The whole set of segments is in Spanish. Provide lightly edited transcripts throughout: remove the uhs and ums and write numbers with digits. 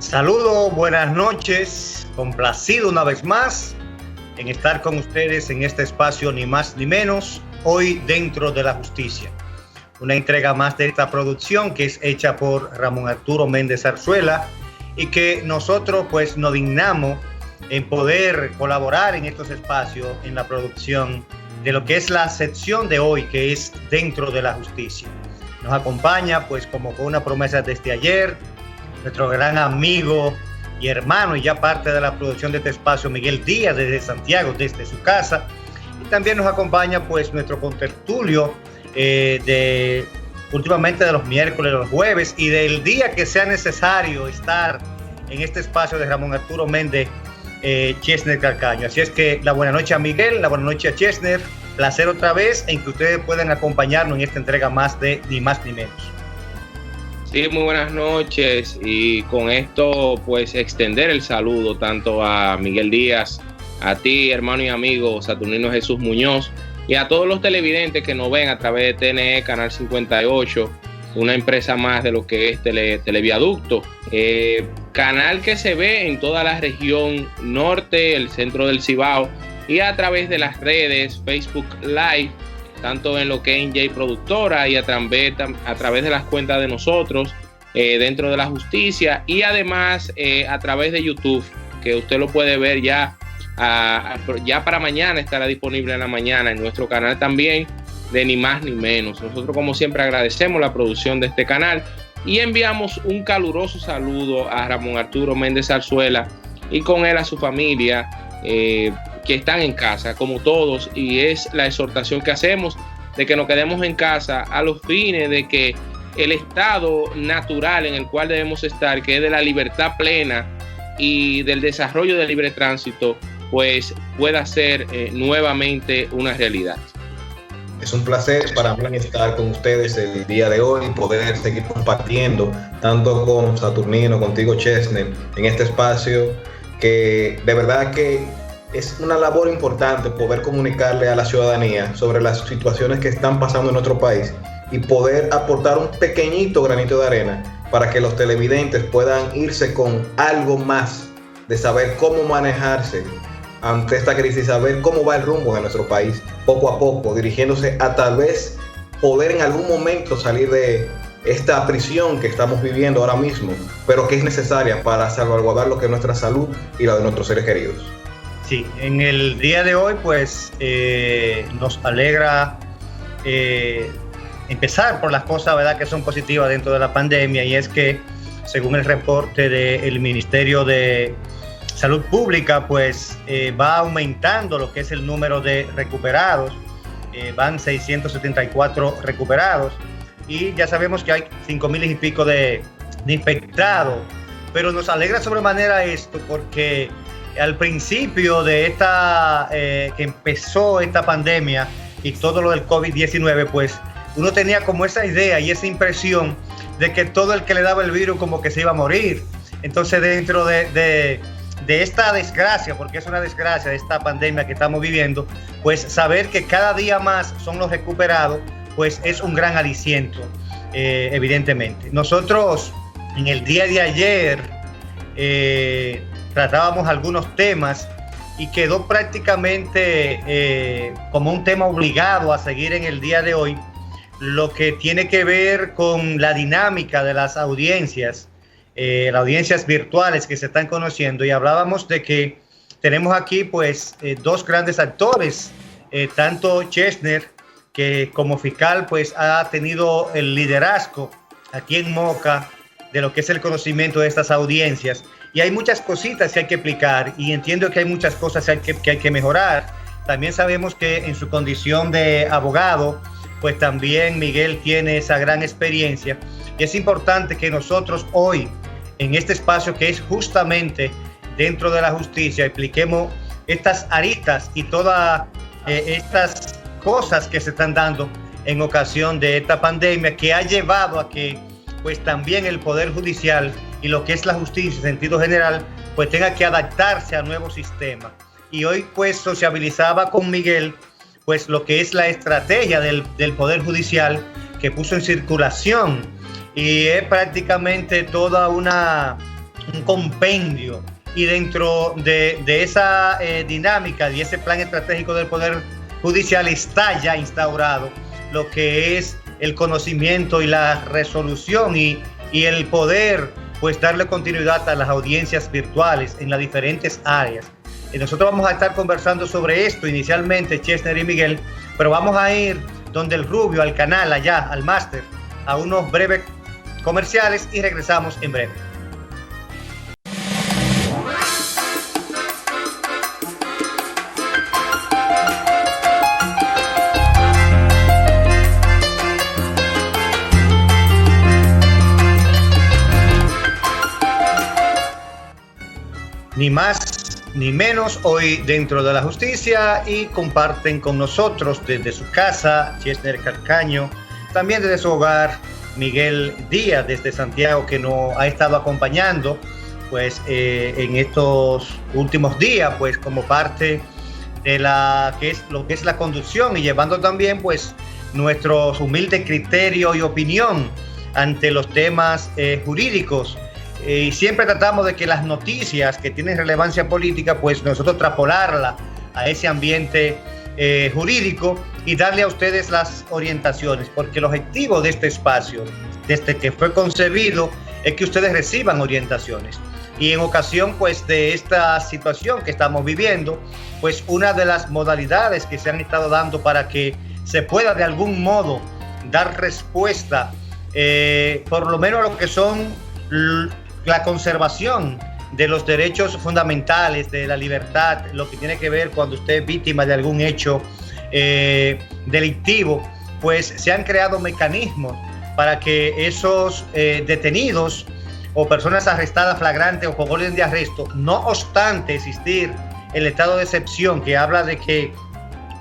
Saludos, buenas noches, complacido una vez más en estar con ustedes en este espacio Ni Más Ni Menos, hoy dentro de la justicia. Una entrega más de esta producción que es hecha por Ramón Arturo Méndez Zarzuela y que nosotros pues nos dignamos en poder colaborar en estos espacios en la producción de lo que es la sección de hoy, que es dentro de la justicia. Nos acompaña pues como con una promesa desde ayer, nuestro gran amigo y hermano y ya parte de la producción de este espacio, Miguel Díaz, desde Santiago, desde su casa. Y también nos acompaña pues nuestro contertulio últimamente de los miércoles, los jueves y del día que sea necesario estar en este espacio de Ramón Arturo Méndez Chesner Calcaño. Así es que la buena noche a Miguel, la buena noche a Chesner. Placer otra vez en que ustedes puedan acompañarnos en esta entrega más de Ni Más Ni Menos. Sí, muy buenas noches, y con esto pues extender el saludo tanto a Miguel Díaz, a ti hermano y amigo Saturnino Jesús Muñoz, y a todos los televidentes que nos ven a través de TNE Canal 58, una empresa más de lo que es Televiaducto, canal que se ve en toda la región norte, el centro del Cibao, y a través de las redes Facebook Live, tanto en lo que es NJ Productora y a través de las cuentas de nosotros dentro de la justicia, y además a través de YouTube, que usted lo puede ver ya para mañana, estará disponible en la mañana en nuestro canal también de Ni Más Ni Menos. Nosotros como siempre agradecemos la producción de este canal y enviamos un caluroso saludo a Ramón Arturo Méndez Zarzuela y con él a su familia, que están en casa como todos, y es la exhortación que hacemos de que nos quedemos en casa a los fines de que el estado natural en el cual debemos estar, que es de la libertad plena y del desarrollo del libre tránsito, pues pueda ser nuevamente una realidad. Es un placer para mí estar con ustedes el día de hoy y poder seguir compartiendo tanto con Saturnino, contigo Chesner, en este espacio que de verdad que es una labor importante poder comunicarle a la ciudadanía sobre las situaciones que están pasando en nuestro país y poder aportar un pequeñito granito de arena para que los televidentes puedan irse con algo más de saber cómo manejarse ante esta crisis, saber cómo va el rumbo de nuestro país poco a poco, dirigiéndose a tal vez poder en algún momento salir de esta prisión que estamos viviendo ahora mismo, pero que es necesaria para salvaguardar lo que es nuestra salud y la de nuestros seres queridos. Sí, en el día de hoy pues nos alegra empezar por las cosas, ¿verdad?, que son positivas dentro de la pandemia, y es que según el reporte del Ministerio de Salud Pública pues va aumentando lo que es el número de recuperados, van 674 recuperados y ya sabemos que hay 5,000 y pico de infectados, pero nos alegra sobremanera esto porque al principio de que empezó esta pandemia y todo lo del COVID-19, pues uno tenía como esa idea y esa impresión de que todo el que le daba el virus como que se iba a morir. Entonces dentro de esta desgracia, porque es una desgracia esta pandemia que estamos viviendo, pues saber que cada día más son los recuperados, pues es un gran aliciento, evidentemente. Nosotros en el día de ayer tratábamos algunos temas y quedó prácticamente como un tema obligado a seguir en el día de hoy, lo que tiene que ver con la dinámica de las audiencias, las audiencias virtuales que se están conociendo, y hablábamos de que tenemos aquí pues dos grandes actores, tanto Chesner, que como fiscal pues ha tenido el liderazgo aquí en Moca de lo que es el conocimiento de estas audiencias, y hay muchas cositas que hay que explicar y entiendo que hay muchas cosas que hay que mejorar. También sabemos que en su condición de abogado pues también Miguel tiene esa gran experiencia, y es importante que nosotros hoy en este espacio que es justamente dentro de la justicia expliquemos estas aristas y todas estas cosas que se están dando en ocasión de esta pandemia, que ha llevado a que pues también el Poder Judicial y lo que es la justicia en sentido general pues tenga que adaptarse a nuevos sistemas. Y hoy pues sociabilizaba con Miguel pues lo que es la estrategia del Poder Judicial que puso en circulación, y es prácticamente toda una un compendio, y dentro de esa dinámica y ese plan estratégico del Poder Judicial está ya instaurado lo que es el conocimiento y la resolución y el poder pues darle continuidad a las audiencias virtuales en las diferentes áreas. Y nosotros vamos a estar conversando sobre esto inicialmente, Chesner y Miguel, pero vamos a ir donde el Rubio, al canal, allá, al máster, a unos breves comerciales y regresamos en breve. Ni más ni menos hoy dentro de la justicia, y comparten con nosotros desde su casa Chesner Calcaño, también desde su hogar Miguel Díaz desde Santiago, que nos ha estado acompañando pues en estos últimos días pues como parte de lo que es la conducción, y llevando también pues nuestros humildes criterios y opinión ante los temas jurídicos. Y siempre tratamos de que las noticias que tienen relevancia política, pues nosotros traspolarla a ese ambiente jurídico y darle a ustedes las orientaciones, porque el objetivo de este espacio, desde que fue concebido, es que ustedes reciban orientaciones. Y en ocasión pues de esta situación que estamos viviendo, pues una de las modalidades que se han estado dando para que se pueda de algún modo dar respuesta, por lo menos a lo que son la conservación de los derechos fundamentales, de la libertad, lo que tiene que ver cuando usted es víctima de algún hecho delictivo, pues se han creado mecanismos para que esos detenidos o personas arrestadas flagrante o con orden de arresto, no obstante existir el estado de excepción que habla de que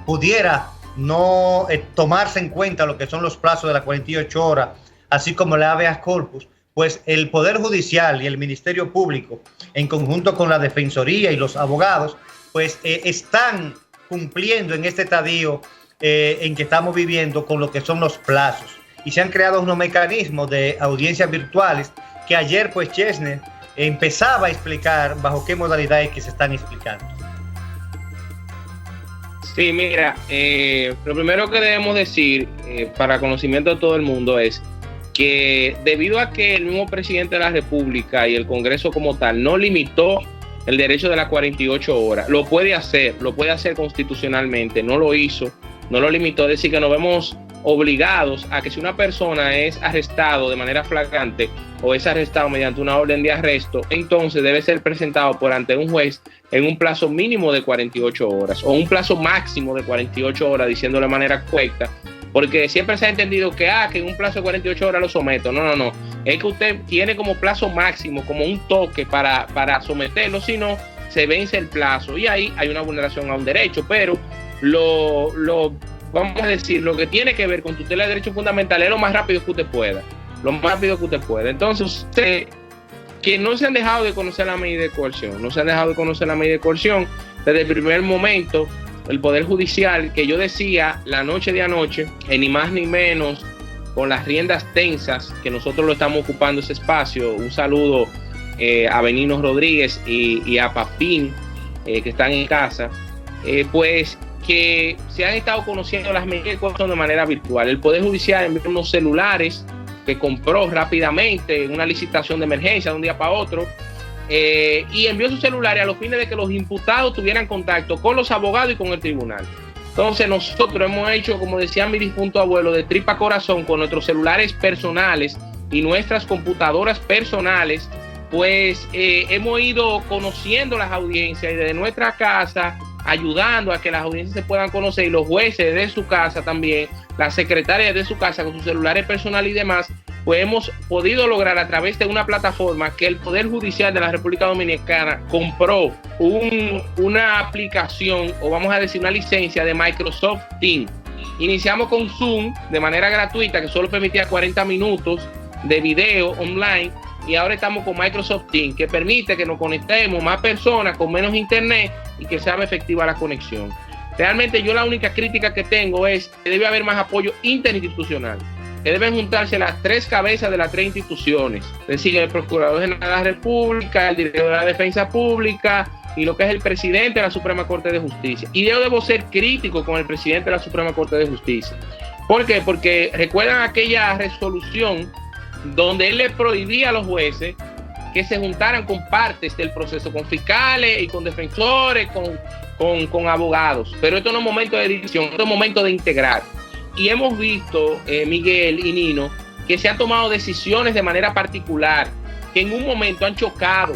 pudiera no tomarse en cuenta lo que son los plazos de las 48 horas, así como la habeas corpus, pues el Poder Judicial y el Ministerio Público, en conjunto con la Defensoría y los abogados, pues están cumpliendo en este estadio en que estamos viviendo con lo que son los plazos. Y se han creado unos mecanismos de audiencias virtuales que ayer, pues, Chesner empezaba a explicar bajo qué modalidades que se están explicando. Sí, mira, lo primero que debemos decir para conocimiento de todo el mundo es que debido a que el mismo presidente de la República y el Congreso como tal no limitó el derecho de las 48 horas, lo puede hacer constitucionalmente, no lo hizo, no lo limitó, es decir, que nos vemos obligados a que si una persona es arrestado de manera flagrante o es arrestado mediante una orden de arresto, entonces debe ser presentado por ante un juez en un plazo mínimo de 48 horas o un plazo máximo de 48 horas, diciéndolo de manera correcta, porque siempre se ha entendido que en un plazo de 48 horas lo someto. No, es que usted tiene como plazo máximo, como un toque para someterlo, si no, se vence el plazo y ahí hay una vulneración a un derecho, pero vamos a decir, lo que tiene que ver con tutela de derechos fundamentales es lo más rápido que usted pueda. Entonces, usted, que no se han dejado de conocer la medida de coerción, desde el primer momento, el Poder Judicial, que yo decía la noche de anoche, ni más ni menos, con las riendas tensas, que nosotros lo estamos ocupando ese espacio. Un saludo a Benino Rodríguez y a Papín, que están en casa, pues que se han estado conociendo las medidas de coerción de manera virtual. El Poder Judicial envió unos celulares que compró rápidamente en una licitación de emergencia de un día para otro, y envió sus celulares a los fines de que los imputados tuvieran contacto con los abogados y con el tribunal. Entonces nosotros hemos hecho, como decía mi difunto abuelo, de tripa corazón, con nuestros celulares personales y nuestras computadoras personales, pues hemos ido conociendo las audiencias y desde nuestra casa, ayudando a que las audiencias se puedan conocer, y los jueces de su casa también, las secretarias de su casa con sus celulares personales y demás, pues hemos podido lograr a través de una plataforma que el Poder Judicial de la República Dominicana compró una aplicación, o vamos a decir una licencia de Microsoft Teams. Iniciamos con Zoom de manera gratuita, que solo permitía 40 minutos de video online, y ahora estamos con Microsoft Teams, que permite que nos conectemos más personas con menos internet y que sea efectiva la conexión. Realmente yo la única crítica que tengo es que debe haber más apoyo interinstitucional. que deben juntarse las 3 cabezas de las 3 instituciones, es decir, el Procurador General de la República, el Director de la Defensa Pública y lo que es el Presidente de la Suprema Corte de Justicia. Y yo debo ser crítico con el Presidente de la Suprema Corte de Justicia. ¿Por qué? Porque recuerdan aquella resolución donde él le prohibía a los jueces que se juntaran con partes del proceso, con fiscales y con defensores, con abogados. Pero esto no es momento de división, esto es momento de integrar. Y hemos visto, Miguel y Nino, que se han tomado decisiones de manera particular, que en un momento han chocado.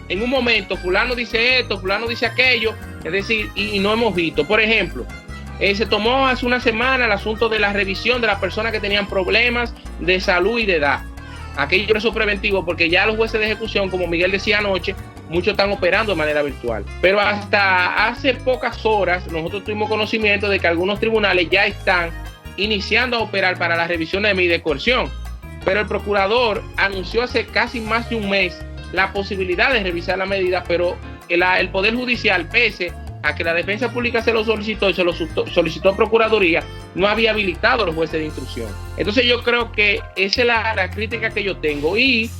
En un momento fulano dice esto, fulano dice aquello, es decir, y no hemos visto. Por ejemplo, se tomó hace una semana el asunto de la revisión de las personas que tenían problemas de salud y de edad. Aquello es preventivo porque ya los jueces de ejecución, como Miguel decía anoche, muchos están operando de manera virtual. Pero hasta hace pocas horas nosotros tuvimos conocimiento de que algunos tribunales ya están iniciando a operar para la revisión de medida de coerción. Pero el procurador anunció hace casi más de un mes la posibilidad de revisar la medida, pero el Poder Judicial, pese a que la Defensa Pública se lo solicitó y se lo solicitó a Procuraduría, no había habilitado a los jueces de instrucción. Entonces yo creo que esa es la crítica que yo tengo, y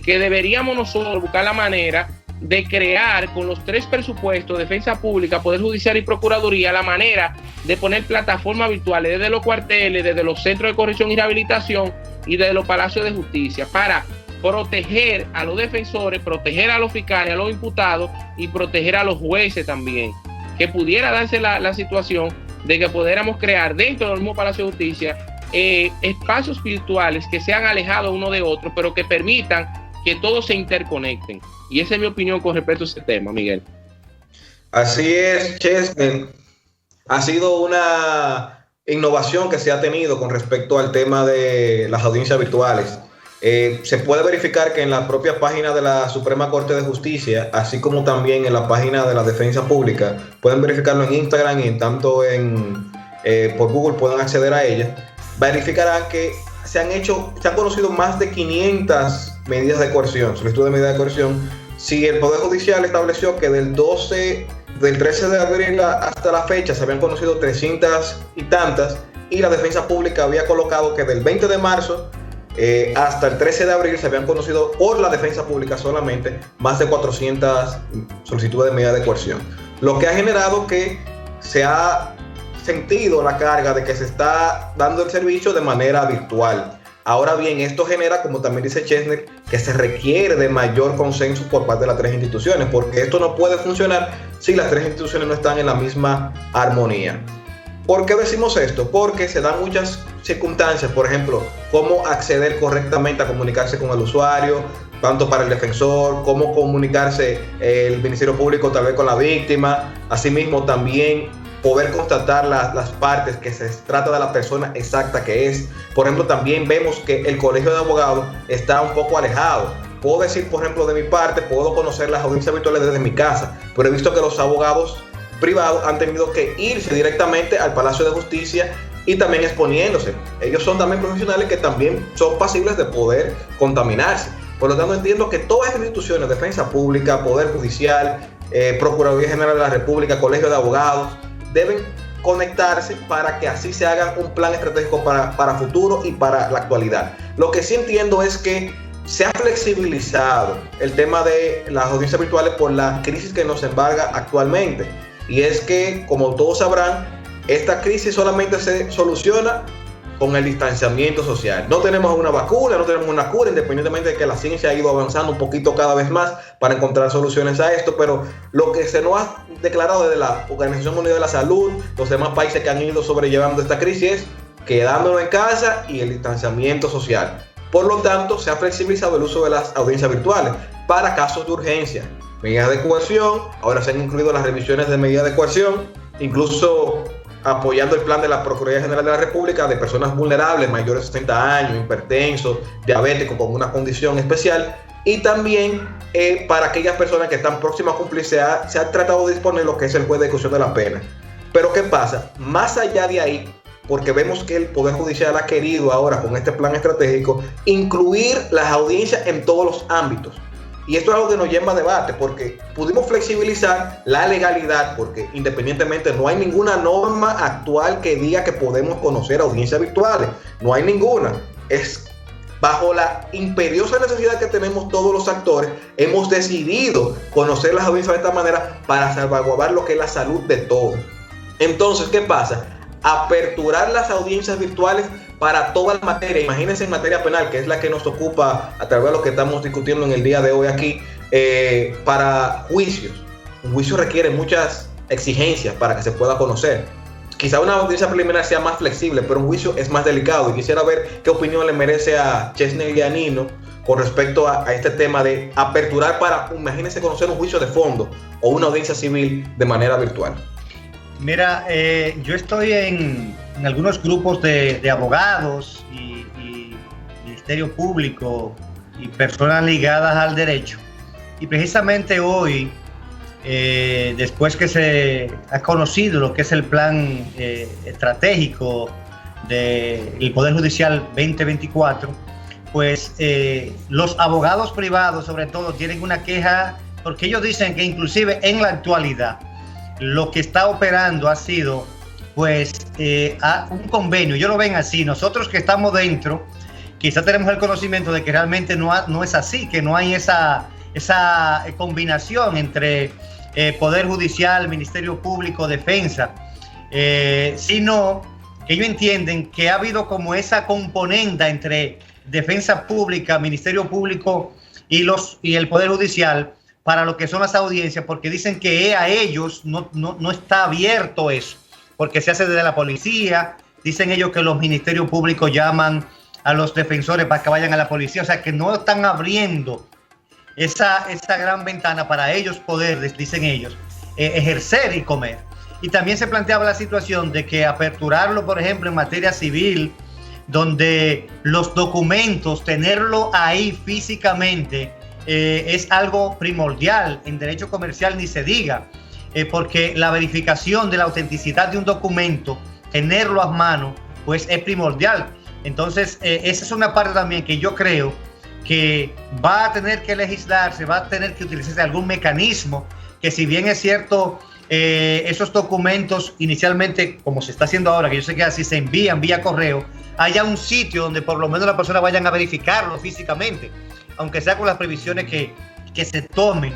que deberíamos nosotros buscar la manera de crear con los 3 presupuestos, Defensa Pública, Poder Judicial y Procuraduría, la manera de poner plataformas virtuales desde los cuarteles, desde los centros de corrección y rehabilitación y desde los palacios de justicia, para proteger a los defensores, proteger a los fiscales, a los imputados y proteger a los jueces también. Que pudiera darse la situación de que pudiéramos crear dentro del mismo Palacio de Justicia espacios virtuales que sean alejados uno de otro, pero que permitan que todos se interconecten. Y esa es mi opinión con respecto a ese tema, Miguel. Así es, Chesney. Ha sido una innovación que se ha tenido con respecto al tema de las audiencias virtuales. Se puede verificar que en la propia página de la Suprema Corte de Justicia, así como también en la página de la Defensa Pública, pueden verificarlo en Instagram y tanto por Google pueden acceder a ella, verificarán que se han conocido más de 500 medidas de coerción, solicitud de medida de coerción. Si el Poder Judicial estableció que del 13 de abril hasta la fecha se habían conocido 300 y tantas, y la Defensa Pública había colocado que del 20 de marzo hasta el 13 de abril se habían conocido por la Defensa Pública solamente más de 400 solicitudes de medida de coerción, lo que ha generado que se ha sentido la carga de que se está dando el servicio de manera virtual. Ahora bien, esto genera, como también dice Chesney, que se requiere de mayor consenso por parte de las 3 instituciones, porque esto no puede funcionar si las 3 instituciones no están en la misma armonía. ¿Por qué decimos esto? Porque se dan muchas circunstancias, por ejemplo, cómo acceder correctamente a comunicarse con el usuario, tanto para el defensor, cómo comunicarse el Ministerio Público tal vez con la víctima, asimismo también poder constatar las partes, que se trata de la persona exacta que es. Por ejemplo, también vemos que el Colegio de Abogados está un poco alejado. Puedo decir, por ejemplo, de mi parte, puedo conocer las audiencias virtuales desde mi casa, pero he visto que los abogados privados han tenido que irse directamente al Palacio de Justicia y también exponiéndose. Ellos son también profesionales que también son pasibles de poder contaminarse. Por lo tanto, entiendo que todas estas instituciones, Defensa Pública, Poder Judicial, Procuraduría General de la República, Colegio de Abogados, deben conectarse para que así se haga un plan estratégico para futuro y para la actualidad. Lo que sí entiendo es que se ha flexibilizado el tema de las audiencias virtuales por la crisis que nos embarga actualmente. Y es que, como todos sabrán, esta crisis solamente se soluciona con el distanciamiento social. No tenemos una vacuna, no tenemos una cura, independientemente de que la ciencia ha ido avanzando un poquito cada vez más para encontrar soluciones a esto, pero lo que se nos ha declarado desde la Organización Mundial de la Salud, los demás países que han ido sobrellevando esta crisis, es quedándonos en casa y el distanciamiento social. Por lo tanto, se ha flexibilizado el uso de las audiencias virtuales para casos de urgencia. Medidas de coerción, ahora se han incluido las revisiones de medidas de coerción, incluso apoyando el plan de la Procuraduría General de la República de personas vulnerables, mayores de 60 años, hipertensos, diabéticos con una condición especial, y también para aquellas personas que están próximas a cumplir se ha tratado de disponer lo que es el juez de ejecución de la pena. Pero ¿qué pasa? Más allá de ahí, porque vemos que el Poder Judicial ha querido ahora con este plan estratégico incluir las audiencias en todos los ámbitos. Y esto es algo que nos lleva a debate, porque pudimos flexibilizar la legalidad, porque independientemente no hay ninguna norma actual que diga que podemos conocer audiencias virtuales, no hay ninguna. es bajo la imperiosa necesidad que tenemos todos los actores, hemos decidido conocer las audiencias de esta manera para salvaguardar lo que es la salud de todos. Entonces, ¿qué pasa? Aperturar las audiencias virtuales para toda la materia. Imagínense en materia penal, que es la que nos ocupa a través de lo que estamos discutiendo en el día de hoy aquí, para juicios. Un juicio requiere muchas exigencias para que se pueda conocer. Quizá una audiencia preliminar sea más flexible, pero un juicio es más delicado. Y quisiera ver qué opinión le merece a Chesney y a Nino con respecto a este tema de aperturar para, imagínense, conocer un juicio de fondo o una audiencia civil de manera virtual. Mira, yo estoy en algunos grupos de abogados y Ministerio Público y personas ligadas al derecho. Y precisamente hoy, después que se ha conocido lo que es el plan estratégico del Poder Judicial 2024, pues los abogados privados sobre todo tienen una queja porque ellos dicen que inclusive en la actualidad lo que está operando ha sido pues un convenio. Ellos lo ven así. Nosotros que estamos dentro quizá tenemos el conocimiento de que realmente no es así, que no hay esa combinación entre Poder Judicial, Ministerio Público, Defensa, sino que ellos entienden que ha habido como esa componenda entre Defensa Pública, Ministerio Público y el Poder Judicial para lo que son las audiencias, porque dicen que a ellos no está abierto eso, porque se hace desde la policía. Dicen ellos que los ministerios públicos llaman a los defensores para que vayan a la policía, o sea que no están abriendo esa gran ventana para ellos poder, dicen ellos, ejercer y comer. Y también se planteaba la situación de que aperturarlo, por ejemplo, en materia civil, donde los documentos, tenerlo ahí físicamente, es algo primordial. En derecho comercial ni se diga, porque la verificación de la autenticidad de un documento, tenerlo a mano, pues es primordial. Entonces, esa es una parte también que yo creo que va a tener que legislarse, va a tener que utilizarse algún mecanismo que, si bien es cierto, esos documentos inicialmente, como se está haciendo ahora, que yo sé que así se envían vía correo, haya un sitio donde por lo menos las personas vayan a verificarlo físicamente, aunque sea con las previsiones que se tomen.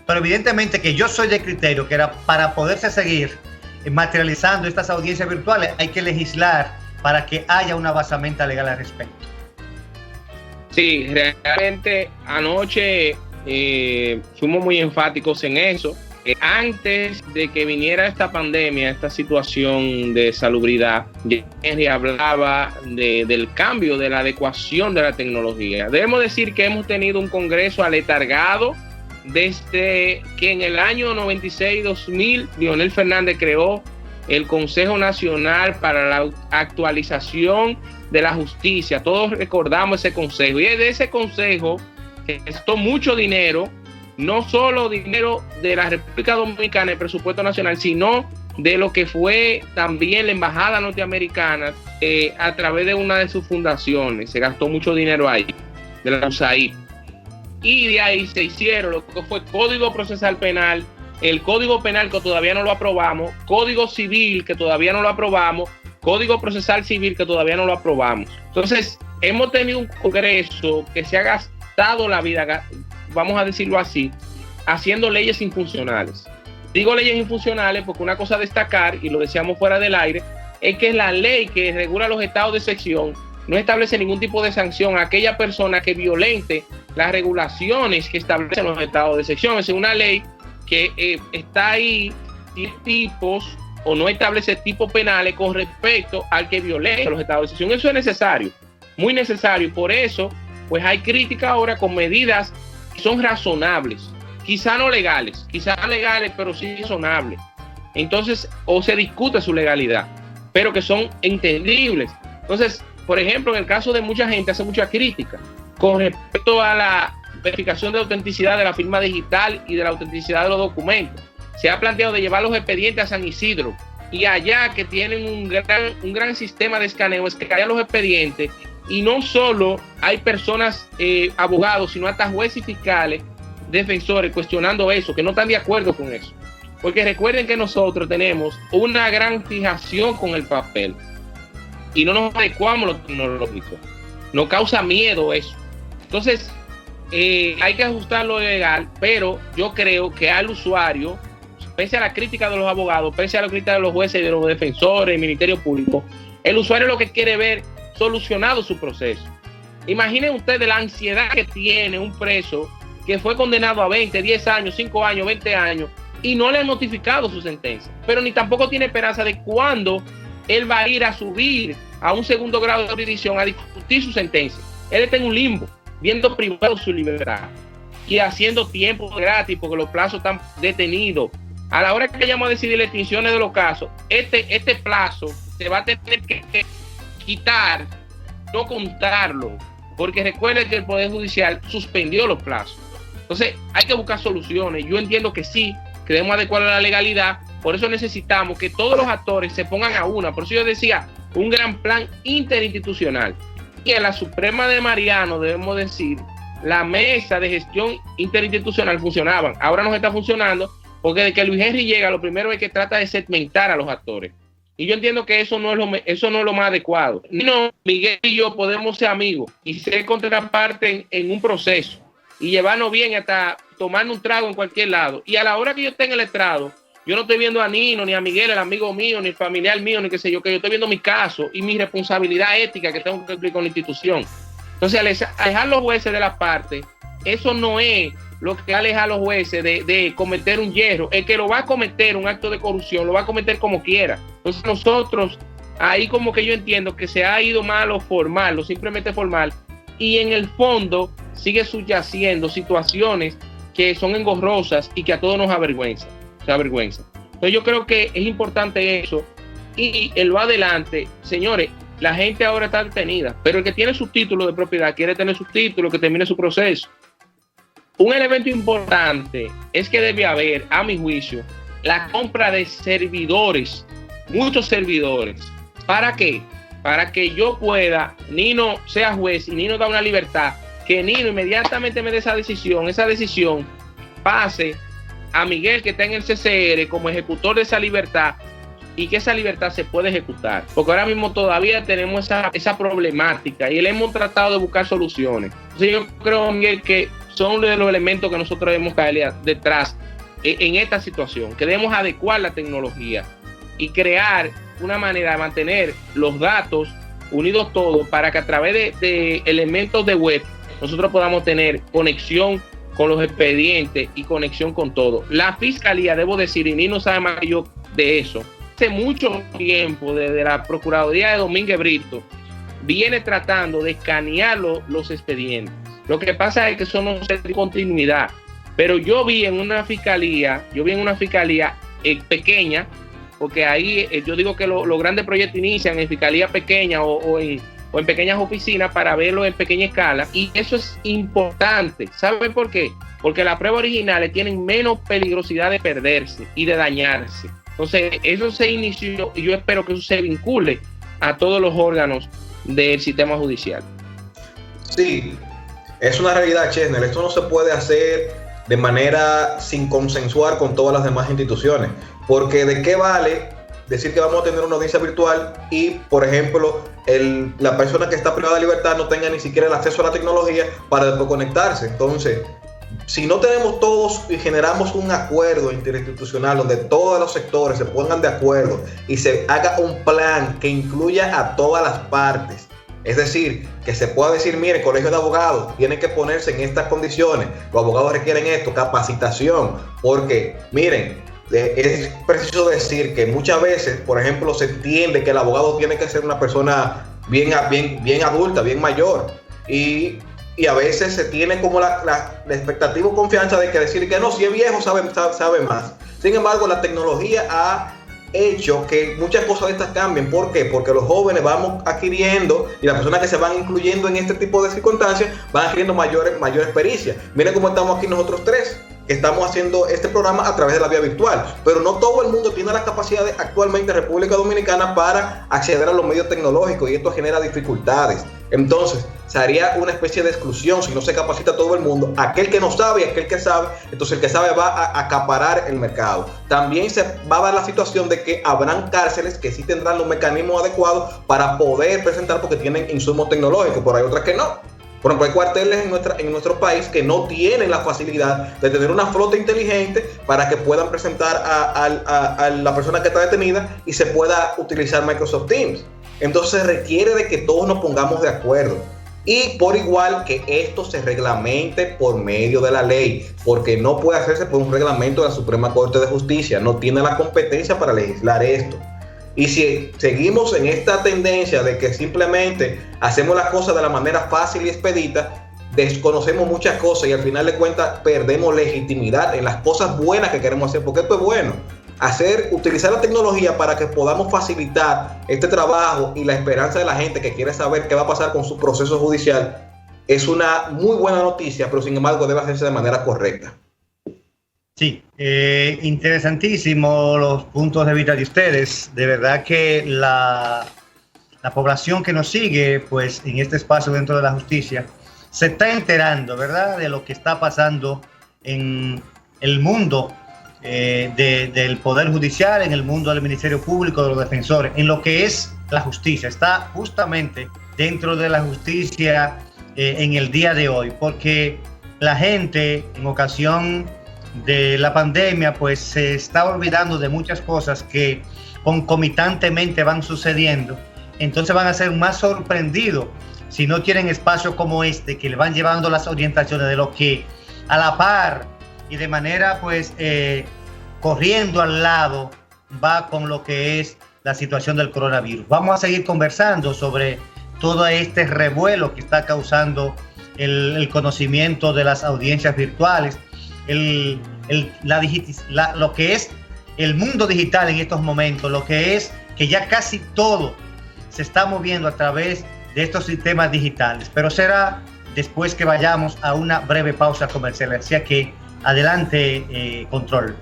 Pero evidentemente que yo soy de criterio que para poderse seguir materializando estas audiencias virtuales hay que legislar para que haya una basamenta legal al respecto. Sí, realmente anoche fuimos muy enfáticos en eso. Antes de que viniera esta pandemia, esta situación de salubridad, Henry hablaba del cambio, de la adecuación de la tecnología. Debemos decir que hemos tenido un Congreso aletargado desde que en el año 96-2000 Leonel Fernández creó el Consejo Nacional para la Actualización de la Justicia. Todos recordamos ese consejo, y es de ese consejo que gastó mucho dinero, no solo dinero de la República Dominicana, el presupuesto nacional, sino de lo que fue también la embajada norteamericana a través de una de sus fundaciones. Se gastó mucho dinero ahí, de la USAID, y de ahí se hicieron lo que fue Código Procesal Penal, el Código Penal, que todavía no lo aprobamos, Código Civil, que todavía no lo aprobamos, Código Procesal Civil, que todavía no lo aprobamos. Entonces, hemos tenido un Congreso que se ha gastado la vida, vamos a decirlo así, haciendo leyes infuncionales. Digo leyes infuncionales porque una cosa a destacar, y lo decíamos fuera del aire, es que la ley que regula los estados de excepción no establece ningún tipo de sanción a aquella persona que violente las regulaciones que establecen los estados de excepción. Es una ley que está ahí, tiene tipos o no establece tipos penales con respecto al que violenta los estados de excepción. Eso es necesario, muy necesario, y por eso pues hay crítica ahora con medidas que son razonables, quizá no legales, pero sí razonables. Entonces, o se discute su legalidad, pero que son entendibles. Entonces, por ejemplo, en el caso de mucha gente hace mucha crítica con respecto a la verificación de autenticidad de la firma digital y de la autenticidad de los documentos. Se ha planteado de llevar los expedientes a San Isidro, y allá que tienen un gran sistema de escaneo, escanean los expedientes, y no solo hay personas, abogados, sino hasta jueces y fiscales, defensores, cuestionando eso, que no están de acuerdo con eso. Porque recuerden que nosotros tenemos una gran fijación con el papel y no nos adecuamos a lo tecnológico. Nos causa miedo eso. Entonces, hay que ajustar lo legal, pero yo creo que al usuario, pese a la crítica de los abogados, pese a la crítica de los jueces y de los defensores, el Ministerio Público, el usuario lo que quiere ver solucionado su proceso. Imaginen ustedes la ansiedad que tiene un preso que fue condenado a 20, 10 años, 5 años, 20 años y no le han notificado su sentencia, pero ni tampoco tiene esperanza de cuándo él va a ir a subir a un segundo grado de jurisdicción a discutir su sentencia. Él está en un limbo, viendo privado su libertad y haciendo tiempo gratis porque los plazos están detenidos. A la hora que vayamos a decidir las extinciones de los casos, este plazo se va a tener que quitar, no contarlo, porque recuerden que el Poder Judicial suspendió los plazos. Entonces hay que buscar soluciones. Yo entiendo que sí, que debemos adecuar a la legalidad, por eso necesitamos que todos los actores se pongan a una. Por eso yo decía, un gran plan interinstitucional. Y en la Suprema de Mariano, debemos decir, la mesa de gestión interinstitucional funcionaban. Ahora no está funcionando porque de que Luis Henry llega, lo primero es que trata de segmentar a los actores. Y yo entiendo que eso no es lo más adecuado. No, Miguel y yo podemos ser amigos y ser contraparte en un proceso y llevarnos bien hasta tomar un trago en cualquier lado. Y a la hora que yo esté en el estrado, yo no estoy viendo a Nino, ni a Miguel, el amigo mío, ni el familiar mío, ni qué sé yo, que yo estoy viendo mi caso y mi responsabilidad ética que tengo que cumplir con la institución. Entonces, alejar a los jueces de la parte, eso no es lo que aleja a los jueces de cometer un hierro. El que lo va a cometer, un acto de corrupción, lo va a cometer como quiera. Entonces nosotros, ahí como que yo entiendo que se ha ido más a lo formal, lo simplemente formal, y en el fondo sigue subyaciendo situaciones que son engorrosas y que a todos nos avergüenza. Entonces yo creo que es importante eso. Y en lo adelante, señores, la gente ahora está detenida, pero el que tiene su título de propiedad quiere tener su título, que termine su proceso. Un elemento importante es que debe haber, a mi juicio, la compra de servidores, muchos servidores. ¿Para qué? Para que yo pueda, Nino sea juez y Nino da una libertad, que Nino inmediatamente me dé esa decisión pase a Miguel, que está en el CCR como ejecutor de esa libertad, y que esa libertad se puede ejecutar, porque ahora mismo todavía tenemos esa problemática y le hemos tratado de buscar soluciones. Entonces yo creo, Miguel, que son de los elementos que nosotros debemos caer detrás en esta situación, que debemos adecuar la tecnología y crear una manera de mantener los datos unidos todos para que a través de elementos de web nosotros podamos tener conexión con los expedientes y conexión con todo. La fiscalía, debo decir, y Nino sabe más que yo de eso, hace mucho tiempo, desde la Procuraduría de Domínguez Brito, viene tratando de escanear los expedientes. Lo que pasa es que eso no se tiene continuidad. Pero yo vi en una fiscalía pequeña, porque ahí yo digo que los grandes proyectos inician en fiscalía pequeña o en pequeñas oficinas para verlo en pequeña escala, y eso es importante. ¿Saben por qué? Porque las pruebas originales tienen menos peligrosidad de perderse y de dañarse. Entonces, eso se inició y yo espero que eso se vincule a todos los órganos del sistema judicial. Sí, es una realidad, Chesnel. Esto no se puede hacer de manera sin consensuar con todas las demás instituciones, porque ¿de qué vale decir que vamos a tener una audiencia virtual y, por ejemplo, la persona que está privada de libertad no tenga ni siquiera el acceso a la tecnología para después conectarse? Entonces, si no tenemos todos y generamos un acuerdo interinstitucional donde todos los sectores se pongan de acuerdo y se haga un plan que incluya a todas las partes, es decir, que se pueda decir, mire, el colegio de abogados tiene que ponerse en estas condiciones, los abogados requieren esto, capacitación, porque miren, es preciso decir que muchas veces, por ejemplo, se entiende que el abogado tiene que ser una persona bien adulta, bien mayor, y a veces se tiene como la expectativa o confianza de que decir que no, si es viejo sabe más. Sin embargo, la tecnología ha hecho que muchas cosas de estas cambien. ¿Por qué? Porque los jóvenes vamos adquiriendo, y las personas que se van incluyendo en este tipo de circunstancias van adquiriendo mayor experiencia. Miren cómo estamos aquí nosotros tres, que estamos haciendo este programa a través de la vía virtual, pero no todo el mundo tiene la capacidad actualmente en República Dominicana para acceder a los medios tecnológicos, y esto genera dificultades. Entonces, se haría una especie de exclusión si no se capacita a todo el mundo. Aquel que no sabe y aquel que sabe, entonces el que sabe va a acaparar el mercado. También se va a dar la situación de que habrán cárceles que sí tendrán los mecanismos adecuados para poder presentar porque tienen insumos tecnológicos, pero hay otras que no. Por ejemplo, hay cuarteles en nuestro país que no tienen la facilidad de tener una flota inteligente para que puedan presentar a la persona que está detenida y se pueda utilizar Microsoft Teams. Entonces requiere de que todos nos pongamos de acuerdo y por igual que esto se reglamente por medio de la ley, porque no puede hacerse por un reglamento de la Suprema Corte de Justicia, no tiene la competencia para legislar esto. Y si seguimos en esta tendencia de que simplemente hacemos las cosas de la manera fácil y expedita, desconocemos muchas cosas y al final de cuentas perdemos legitimidad en las cosas buenas que queremos hacer, porque esto es bueno. Utilizar la tecnología para que podamos facilitar este trabajo y la esperanza de la gente que quiere saber qué va a pasar con su proceso judicial es una muy buena noticia, pero sin embargo debe hacerse de manera correcta. Sí, interesantísimo los puntos de vista de ustedes. De verdad que la población que nos sigue, pues en este espacio dentro de la justicia, se está enterando, ¿verdad?, de lo que está pasando en el mundo del Poder Judicial, en el mundo del Ministerio Público, de los defensores, en lo que es la justicia. Está justamente dentro de la justicia en el día de hoy, porque la gente en ocasión de la pandemia pues se está olvidando de muchas cosas que concomitantemente van sucediendo. Entonces van a ser más sorprendidos si no tienen espacios como este que le van llevando las orientaciones de lo que a la par y de manera pues corriendo al lado va con lo que es la situación del coronavirus. Vamos a seguir conversando sobre todo este revuelo que está causando el conocimiento de las audiencias virtuales, lo que es el mundo digital en estos momentos, lo que es que ya casi todo se está moviendo a través de estos sistemas digitales, pero será después que vayamos a una breve pausa comercial. Así que adelante, control.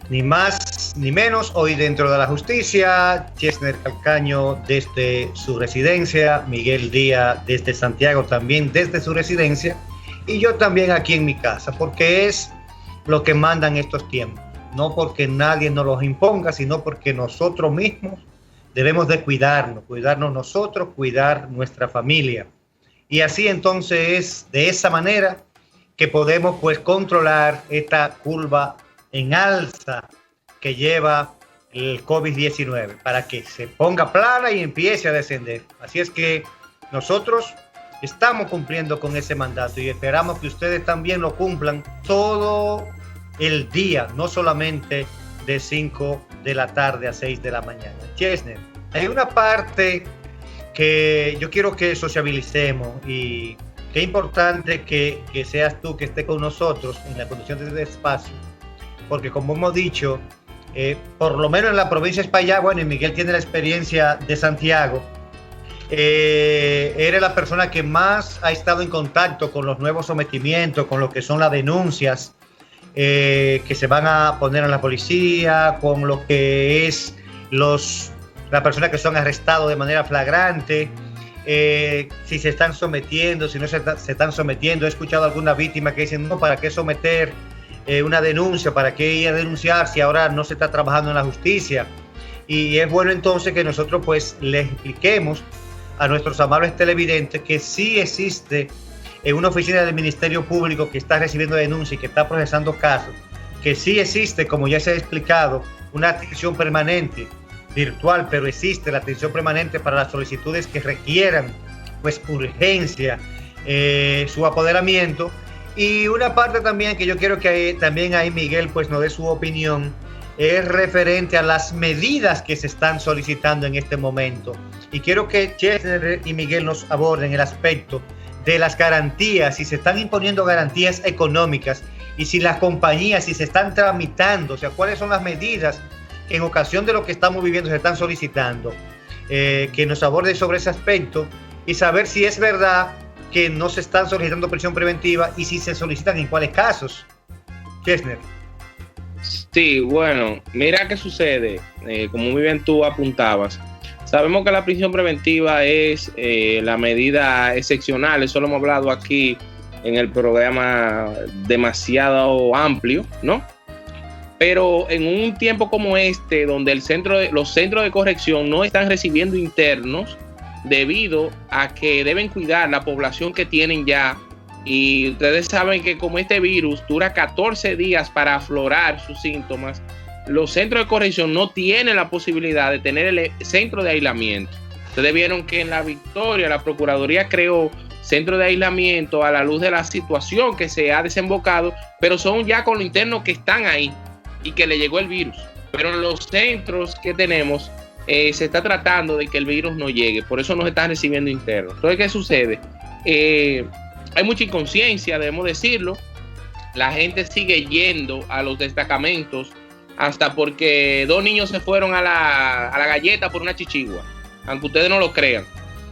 Ni más ni menos, hoy dentro de la justicia, Chesner Calcaño desde su residencia, Miguel Díaz desde Santiago también desde su residencia, y yo también aquí en mi casa, porque es lo que mandan estos tiempos, no porque nadie nos los imponga, sino porque nosotros mismos debemos de cuidarnos nosotros, cuidar nuestra familia, y así entonces es de esa manera que podemos pues controlar esta curva en alza que lleva el COVID-19 para que se ponga plana y empiece a descender. Así es que nosotros estamos cumpliendo con ese mandato y esperamos que ustedes también lo cumplan todo el día, no solamente de 5 de la tarde a 6 de la mañana. Chesner, hay una parte que yo quiero que sociabilicemos y qué importante que seas tú que esté con nosotros en la conducción de este espacio, porque como hemos dicho, por lo menos en la provincia de Espaillat, bueno, y Miguel tiene la experiencia de Santiago, eres la persona que más ha estado en contacto con los nuevos sometimientos, con lo que son las denuncias que se van a poner en la policía, con lo que es las personas que son arrestados de manera flagrante, si se están sometiendo, si no se están sometiendo. He escuchado a algunas víctimas que dicen, no, ¿para qué someter una denuncia? ¿Para qué ir a denunciar si ahora no se está trabajando en la justicia? Y es bueno entonces que nosotros pues les expliquemos a nuestros amables televidentes que sí existe una oficina del Ministerio Público que está recibiendo denuncias y que está procesando casos, que sí existe, como ya se ha explicado, una atención permanente virtual, pero existe la atención permanente para las solicitudes que requieran pues urgencia, su apoderamiento. Y una parte también que yo quiero que también ahí Miguel pues nos dé su opinión es referente a las medidas que se están solicitando en este momento. Y quiero que Chesner y Miguel nos aborden el aspecto de las garantías, si se están imponiendo garantías económicas y si las compañías, si se están tramitando, o sea, cuáles son las medidas que en ocasión de lo que estamos viviendo se están solicitando. que nos aborde sobre ese aspecto y saber si es verdad que no se están solicitando prisión preventiva y si se solicitan en cuáles casos. Chesner. Sí, bueno, mira qué sucede, como muy bien tú apuntabas. Sabemos que la prisión preventiva es la medida excepcional, eso lo hemos hablado aquí en el programa demasiado amplio, ¿no? Pero en un tiempo como este, donde los centros de corrección no están recibiendo internos debido a que deben cuidar la población que tienen ya, y ustedes saben que como este virus dura 14 días para aflorar sus síntomas, los centros de corrección no tienen la posibilidad de tener el centro de aislamiento. Ustedes vieron que en La Victoria la Procuraduría creó centro de aislamiento a la luz de la situación que se ha desembocado, pero son ya con los internos que están ahí y que le llegó el virus. Pero en los centros que tenemos se está tratando de que el virus no llegue, por eso no se están recibiendo internos. Entonces, ¿qué sucede? Hay mucha inconsciencia, debemos decirlo. La gente sigue yendo a los destacamentos hasta porque 2 niños se fueron a la galleta por una chichigua, aunque ustedes no lo crean.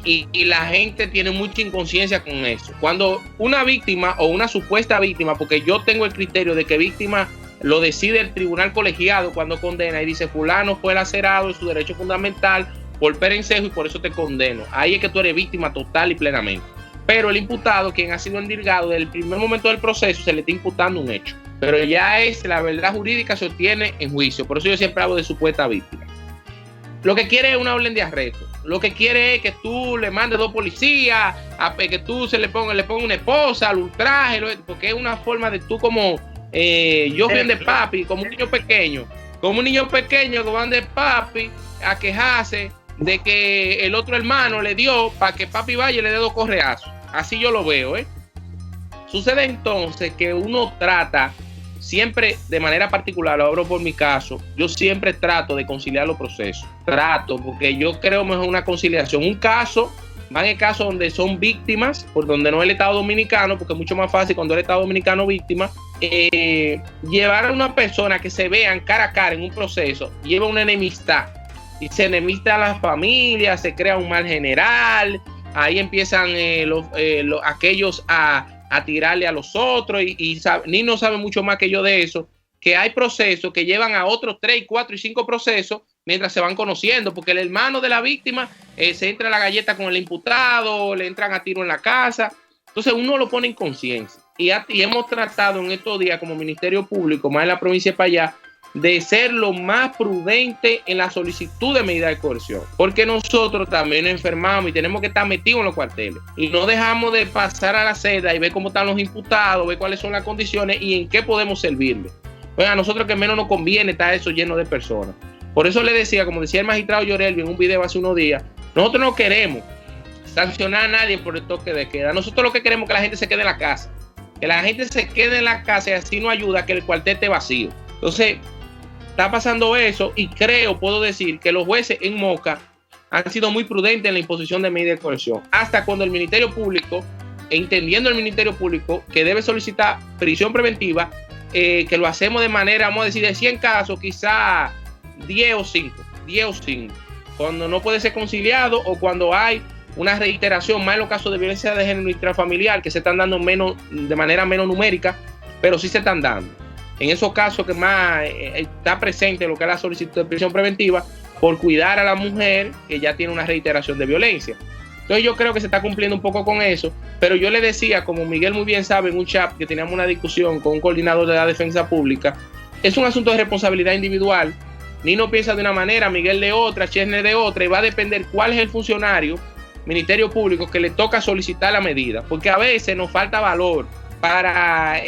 Y la gente tiene mucha inconsciencia con eso. Cuando una víctima o una supuesta víctima, porque yo tengo el criterio de que víctima lo decide el tribunal colegiado cuando condena y dice fulano fue lacerado en su derecho fundamental por perencejo y por eso te condeno. Ahí es que tú eres víctima total y plenamente. Pero el imputado, quien ha sido endilgado desde el primer momento del proceso, se le está imputando un hecho. Pero ya es la verdad jurídica, se obtiene en juicio. Por eso yo siempre hablo de supuesta víctima. Lo que quiere es una orden de arresto. Lo que quiere es que tú le mandes 2 policías, que tú le ponga una esposa, al ultraje, porque es una forma de tú como yo fui de papi, como un niño pequeño que van de papi a quejarse de que el otro hermano le dio para que papi vaya y le dé 2 correazos. Así yo lo veo, Sucede entonces que uno trata siempre de manera particular, lo hablo por mi caso, yo siempre trato de conciliar los procesos. Porque yo creo mejor una conciliación. Un caso, van en casos donde son víctimas, por donde no es el Estado Dominicano, porque es mucho más fácil cuando el Estado Dominicano víctima, llevar a una persona que se vean cara a cara en un proceso, lleva una enemistad. Y se enemista a las familias, se crea un mal general, ahí empiezan aquellos a tirarle a los otros y Nino sabe mucho más que yo de eso, que hay procesos que llevan a otros 3, 4 y 5 procesos mientras se van conociendo, porque el hermano de la víctima se entra a la galleta con el imputado, le entran a tiro en la casa, entonces uno lo pone en conciencia y hemos tratado en estos días como Ministerio Público, más en la provincia de Payá, de ser lo más prudente en la solicitud de medida de coerción, porque nosotros también nos enfermamos y tenemos que estar metidos en los cuarteles y no dejamos de pasar a la celda y ver cómo están los imputados, ver cuáles son las condiciones y en qué podemos servirle. Pues a nosotros que menos nos conviene estar eso lleno de personas. Por eso le decía, como decía el magistrado Llorelvi en un video hace unos días, nosotros no queremos sancionar a nadie por el toque de queda. Nosotros lo que queremos es que la gente se quede en la casa, que la gente se quede en la casa y así nos ayuda a que el cuartel esté vacío. Entonces está pasando eso y puedo decir que los jueces en Moca han sido muy prudentes en la imposición de medidas de coerción, hasta cuando el Ministerio Público, entendiendo el Ministerio Público que debe solicitar prisión preventiva, que lo hacemos de manera, vamos a decir, de 100 casos, quizá 10 o 5, cuando no puede ser conciliado o cuando hay una reiteración, más en los casos de violencia de género intrafamiliar, que se están dando de manera menos numérica, pero sí se están dando. En esos casos que más está presente lo que es la solicitud de prisión preventiva por cuidar a la mujer que ya tiene una reiteración de violencia. Entonces yo creo que se está cumpliendo un poco con eso, pero yo le decía, como Miguel muy bien sabe en un chat que teníamos una discusión con un coordinador de la defensa pública, es un asunto de responsabilidad individual. Nino piensa de una manera, Miguel de otra, Chesner de otra, y va a depender cuál es el funcionario, Ministerio Público, que le toca solicitar la medida, porque a veces nos falta valor para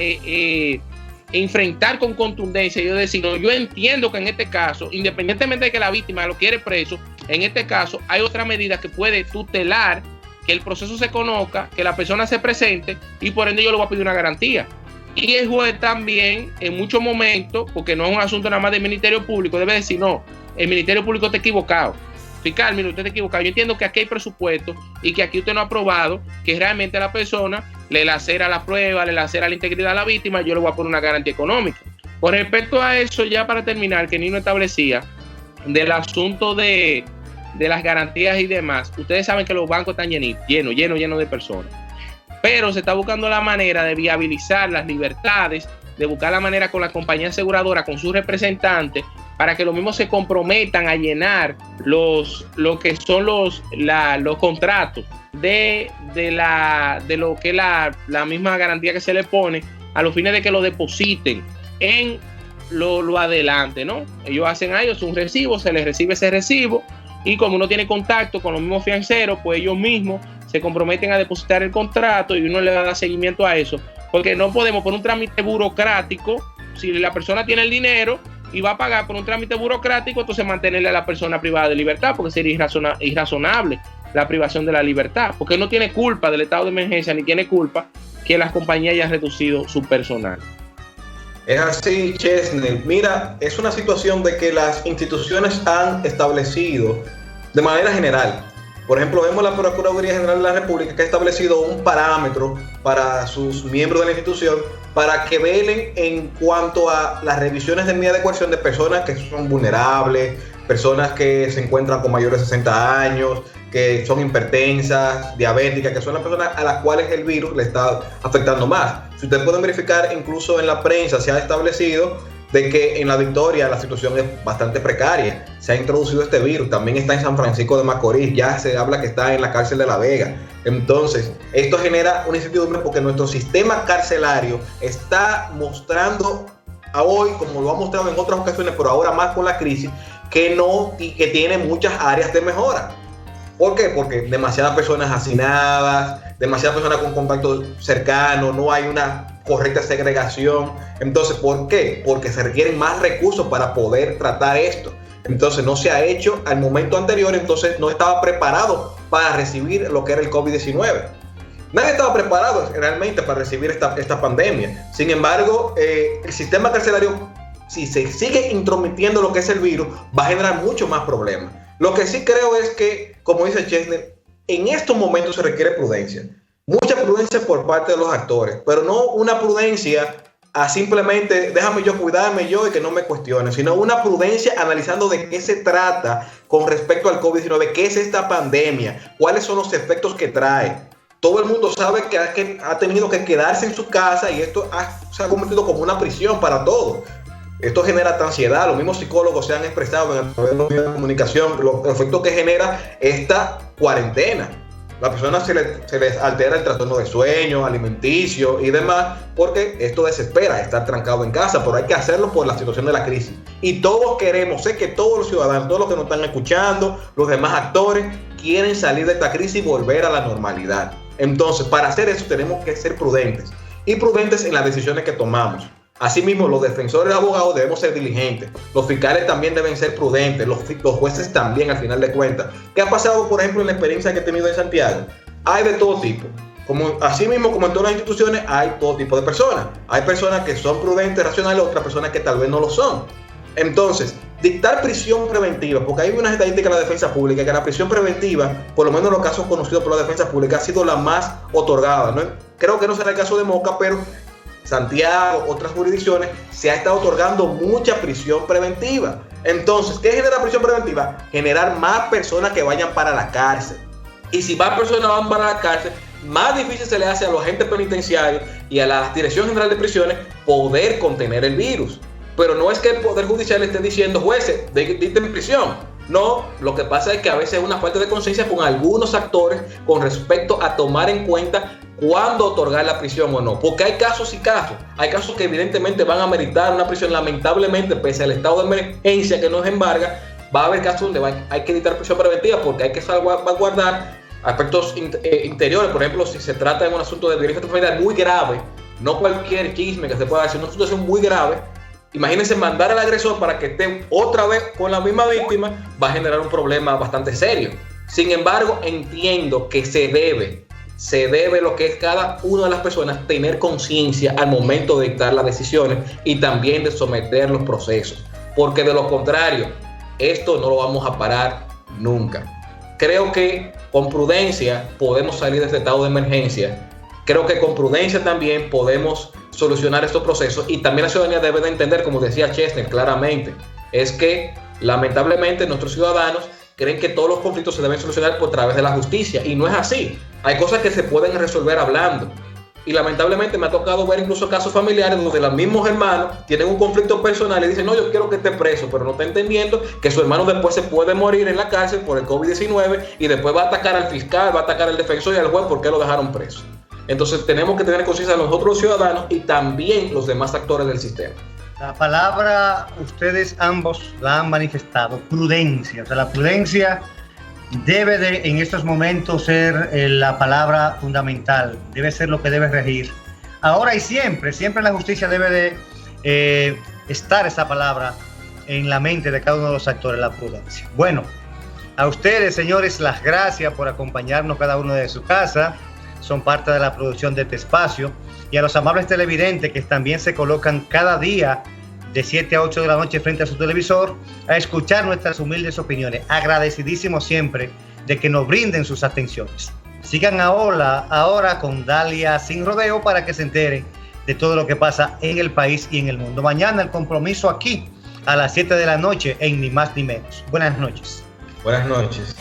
enfrentar con contundencia y yo decir, no, yo entiendo que en este caso, independientemente de que la víctima lo quiere preso, en este caso hay otra medida que puede tutelar que el proceso se conozca, que la persona se presente y por ende yo le voy a pedir una garantía. Y el juez también, en muchos momentos, porque no es un asunto nada más del Ministerio Público, debe decir, no, el Ministerio Público está equivocado. Fiscal, mire, usted está equivocado. Yo entiendo que aquí hay presupuesto y que aquí usted no ha probado que realmente la persona le lacera la prueba, le lacera la integridad a la víctima, yo le voy a poner una garantía económica. Con respecto a eso, ya para terminar, que Nino establecía del asunto de de las garantías y demás, ustedes saben que los bancos están llenos de personas, pero se está buscando la manera de viabilizar las libertades, de buscar la manera con la compañía aseguradora, con sus representantes, para que los mismos se comprometan a llenar lo que son los contratos de lo que es la misma garantía que se le pone, a los fines de que lo depositen en lo adelante, ¿no? Ellos hacen a ellos un recibo, se les recibe ese recibo, y como uno tiene contacto con los mismos fianceros, pues ellos mismos se comprometen a depositar el contrato y uno le va a dar seguimiento a eso, porque no podemos por un trámite burocrático, si la persona tiene el dinero y va a pagar por un trámite burocrático, entonces mantenerle a la persona privada de libertad, porque sería irrazonable la privación de la libertad, porque no tiene culpa del estado de emergencia, ni tiene culpa que las compañías hayan reducido su personal. Es así, Chesney. Mira, es una situación de que las instituciones han establecido de manera general. Por ejemplo, vemos la Procuraduría General de la República que ha establecido un parámetro para sus miembros de la institución para que velen en cuanto a las revisiones de medida de coerción de personas que son vulnerables, personas que se encuentran con mayores de 60 años, que son hipertensas, diabéticas, que son las personas a las cuales el virus le está afectando más. Si ustedes pueden verificar, incluso en la prensa se ha establecido de que en La Victoria la situación es bastante precaria. Se ha introducido este virus, también está en San Francisco de Macorís, ya se habla que está en la cárcel de La Vega. Entonces, esto genera una incertidumbre porque nuestro sistema carcelario está mostrando a hoy, como lo ha mostrado en otras ocasiones, pero ahora más con la crisis, que tiene muchas áreas de mejora. ¿Por qué? Porque demasiadas personas hacinadas, demasiadas personas con contacto cercano, no hay una correcta segregación. Entonces, ¿por qué? Porque se requieren más recursos para poder tratar esto. Entonces, no se ha hecho al momento anterior, entonces no estaba preparado para recibir lo que era el COVID-19. Nadie estaba preparado realmente para recibir esta pandemia. Sin embargo, el sistema carcelario, si se sigue intrometiendo lo que es el virus, va a generar mucho más problemas. Lo que sí creo es que, como dice Chesney, en estos momentos se requiere prudencia. Mucha prudencia por parte de los actores, pero no una prudencia a simplemente déjame yo cuidarme yo y que no me cuestione, sino una prudencia analizando de qué se trata con respecto al COVID-19, qué es esta pandemia, cuáles son los efectos que trae. Todo el mundo sabe que ha tenido que quedarse en su casa y esto se ha convertido como una prisión para todos. Esto genera ansiedad, los mismos psicólogos se han expresado en los medios de comunicación, los efectos que genera esta cuarentena. A las personas se les altera el trastorno de sueño, alimenticio y demás, porque esto desespera estar trancado en casa, pero hay que hacerlo por la situación de la crisis. Y todos queremos, sé que todos los ciudadanos, todos los que nos están escuchando, los demás actores, quieren salir de esta crisis y volver a la normalidad. Entonces, para hacer eso tenemos que ser prudentes, y prudentes en las decisiones que tomamos. Asimismo, los defensores y abogados debemos ser diligentes. Los fiscales también deben ser prudentes. Los jueces también, al final de cuentas. ¿Qué ha pasado, por ejemplo, en la experiencia que he tenido en Santiago? Hay de todo tipo. Asimismo, como en todas las instituciones, hay todo tipo de personas. Hay personas que son prudentes, racionales, otras personas que tal vez no lo son. Entonces, dictar prisión preventiva, porque hay una estadística de la defensa pública que la prisión preventiva, por lo menos en los casos conocidos por la defensa pública, ha sido la más otorgada, ¿no? Creo que no será el caso de Moca, pero Santiago, otras jurisdicciones, se ha estado otorgando mucha prisión preventiva. Entonces, ¿qué genera prisión preventiva? Generar más personas que vayan para la cárcel. Y si más personas van para la cárcel, más difícil se le hace a los agentes penitenciarios y a la Dirección General de Prisiones poder contener el virus. Pero no es que el Poder Judicial esté diciendo, jueces, dicten prisión. No, lo que pasa es que a veces hay una falta de conciencia con algunos actores con respecto a tomar en cuenta cuándo otorgar la prisión o no. Porque hay casos y casos. Hay casos que evidentemente van a meritar una prisión. Lamentablemente, pese al estado de emergencia que nos embarga, va a haber casos donde hay que dictar prisión preventiva porque hay que salvaguardar aspectos interiores. Por ejemplo, si se trata de un asunto de violencia familiar muy grave, no cualquier chisme que se pueda hacer, una situación muy grave. Imagínense mandar al agresor para que esté otra vez con la misma víctima, va a generar un problema bastante serio. Sin embargo, entiendo que se debe lo que es cada una de las personas tener conciencia al momento de dictar las decisiones y también de someter los procesos. Porque de lo contrario, esto no lo vamos a parar nunca. Creo que con prudencia podemos salir de este estado de emergencia. Creo que con prudencia también podemos solucionar estos procesos y también la ciudadanía debe de entender, como decía Chesney claramente, es que lamentablemente nuestros ciudadanos creen que todos los conflictos se deben solucionar por través de la justicia, y no es así. Hay cosas que se pueden resolver hablando. Y lamentablemente me ha tocado ver incluso casos familiares donde los mismos hermanos tienen un conflicto personal y dicen, no, yo quiero que esté preso, pero no está entendiendo que su hermano después se puede morir en la cárcel por el COVID-19 y después va a atacar al fiscal, va a atacar al defensor y al juez porque lo dejaron preso. Entonces tenemos que tener conciencia de nosotros los ciudadanos y también los demás actores del sistema. La palabra, ustedes ambos la han manifestado, prudencia. O sea, la prudencia debe de, en estos momentos, ser la palabra fundamental, debe ser lo que debe regir. Ahora y siempre en la justicia debe de estar esa palabra en la mente de cada uno de los actores, la prudencia. Bueno, a ustedes, señores, las gracias por acompañarnos cada uno de su casa, son parte de la producción de este espacio, y a los amables televidentes que también se colocan cada día de 7 a 8 de la noche frente a su televisor a escuchar nuestras humildes opiniones. Agradecidísimos siempre de que nos brinden sus atenciones. Sigan ahora con Dalia Sin Rodeo para que se enteren de todo lo que pasa en el país y en el mundo. Mañana el compromiso aquí a las 7 de la noche en Ni Más Ni Menos. Buenas noches. Buenas noches.